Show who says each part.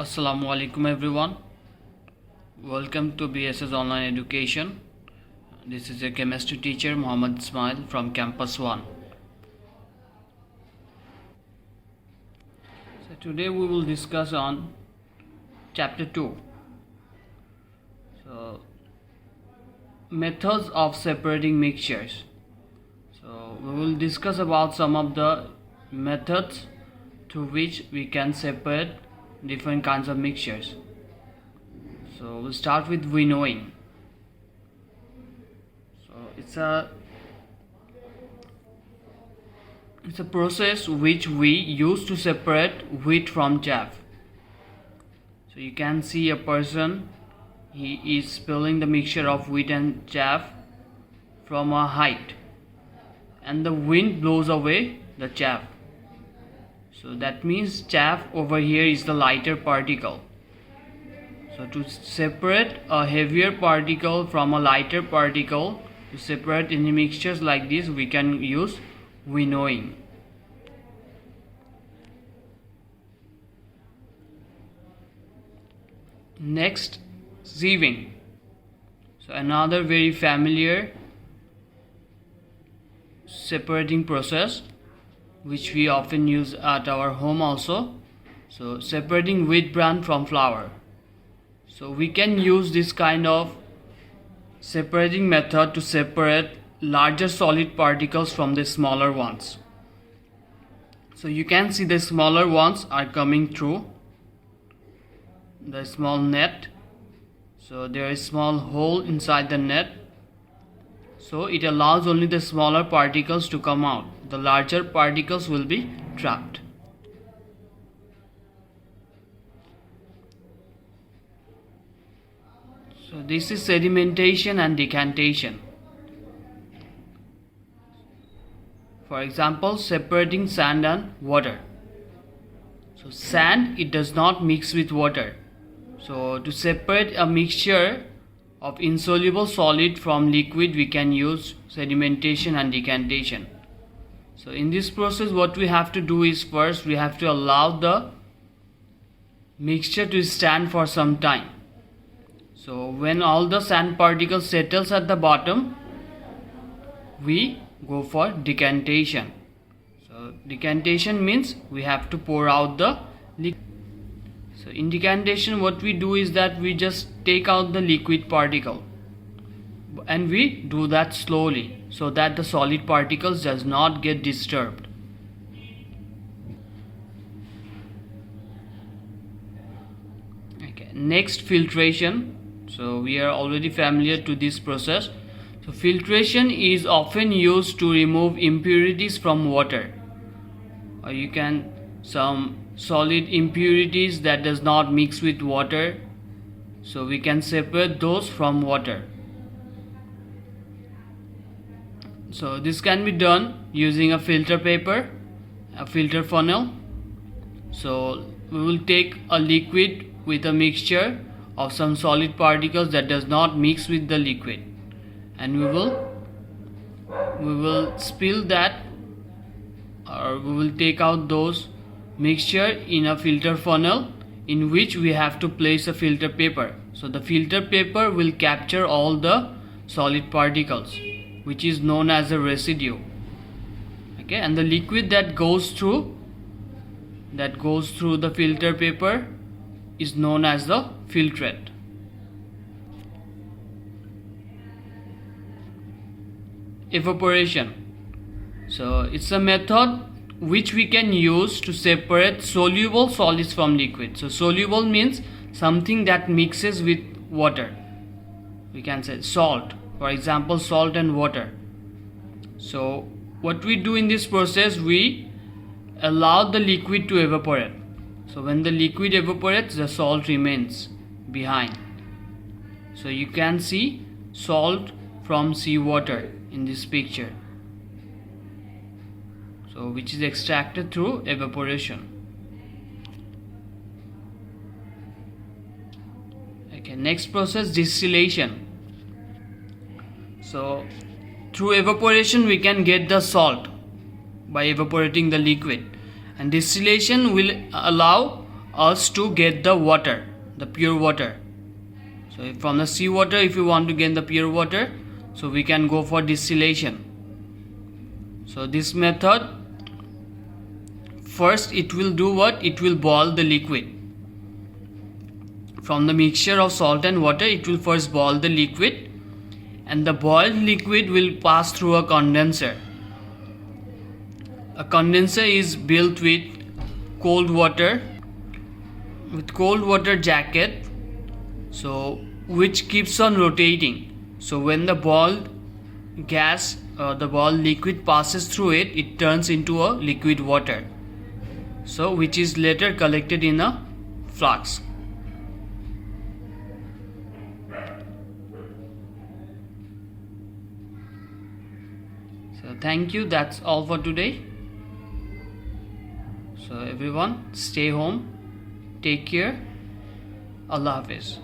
Speaker 1: Assalamu alaikum everyone. Welcome to BSS Online Education. This is your chemistry teacher Muhammad Ismail from Campus 1. So today we will discuss on chapter 2. So methods of separating mixtures. So we will discuss about some of the methods through which we can separate different kinds of mixtures. So we'll start with winnowing. So it's a process which we use to separate wheat from chaff. So you can see a person, he is spilling the mixture of wheat and chaff from a height, and the wind blows away the chaff. So that means chaff over here is the lighter particle. So to separate a heavier particle from a lighter particle, to separate any mixtures like this, we can use winnowing. Next, sieving. So another very familiar separating process which we often use at our home also. So separating wheat bran from flour. So we can use this kind of separating method to separate larger solid particles from the smaller ones. So you can see the smaller ones are coming through the small net. So there is small hole inside the net. So it allows only the smaller particles to come out. The larger particles will be trapped. So this is sedimentation and decantation. For example, separating sand and water. So sand, it does not mix with water. So to separate a mixture of insoluble solid from liquid, we can use sedimentation and decantation. So in this process, what we have to do is, first we have to allow the mixture to stand for some time. So when all the sand particles settles at the bottom, we go for decantation. So decantation means we have to pour out the liquid. So in decantation, what we do is that we just take out the liquid particle, and we do that slowly so that the solid particles does not get disturbed. Okay, next, filtration. So we are already familiar to this process. So filtration is often used to remove impurities from water, or you can some solid impurities that does not mix with water, so we can separate those from water. So this can be done using a filter paper, a filter funnel. So we will take a liquid with a mixture of some solid particles that does not mix with the liquid, and we will spill that, or we will take out those mixture in a filter funnel in which we have to place a filter paper. So the filter paper will capture all the solid particles, which is known as a residue. Okay, and the liquid that goes through the filter paper is known as the filtrate. Evaporation. So it's a method which we can use to separate soluble solids from liquid. So soluble means something that mixes with water. We can say salt, for example, salt and water. So what we do in this process, we allow the liquid to evaporate. So when the liquid evaporates, the salt remains behind. So you can see salt from seawater in this picture, so which is extracted through evaporation. Okay, next process, distillation. So through evaporation we can get the salt by evaporating the liquid, and distillation will allow us to get the water, the pure water. So from the seawater, if you want to get the pure water, so we can go for distillation. So this method, first it will do what? It will boil the liquid. From the mixture of salt and water, it will first boil the liquid, and the boiled liquid will pass through a condenser. A condenser is built with cold water jacket, so which keeps on rotating. So when the boiled gas, the boiled liquid passes through it, it turns into a liquid water, so which is later collected in a flask. So thank you, that's all for today. So everyone, stay home, take care, Allah Hafiz.